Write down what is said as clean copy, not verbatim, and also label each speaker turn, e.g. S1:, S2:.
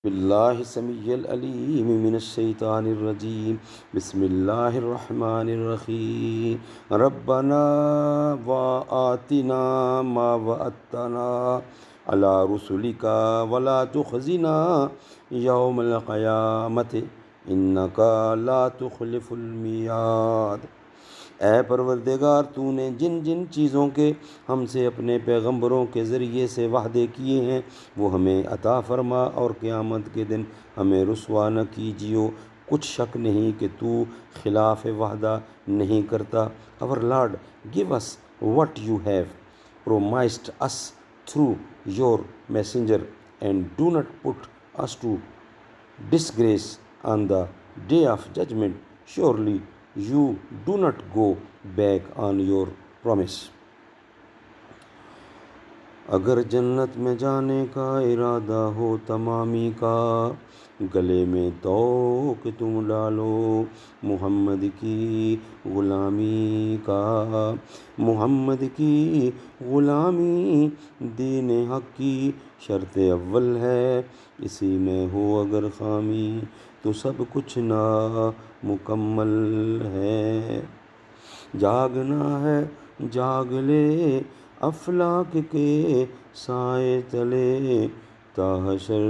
S1: باللہ السمیع العلیم من الشیطان الرجیم، بسم اللہ الرحمن الرحیم، ربنا وآتنا ما وعدتنا علی رسلک ولا تخزنا یوم القیامت انک لا تخلف المیعاد۔ اے پروردگار، تو نے جن جن چیزوں کے ہم سے اپنے پیغمبروں کے ذریعے سے وعدے کیے ہیں وہ ہمیں عطا فرما، اور قیامت کے دن ہمیں رسوا نہ کیجیو۔ کچھ شک نہیں کہ تو خلاف وعدہ نہیں کرتا۔ Our Lord, give us what you have promised us through your messenger, and do not put us to disgrace on the day of judgment. Surely you do not go back on your promise. اگر جنت میں جانے کا ارادہ ہو تمامی کا، گلے میں توق تم ڈالو محمد کی غلامی کا۔ محمد کی غلامی دین حق کی شرط اول ہے، اسی میں ہو اگر خامی تو سب کچھ نامکمل ہے۔ جاگنا ہے جاگ لے افلاک کے سائے تلے تا حشر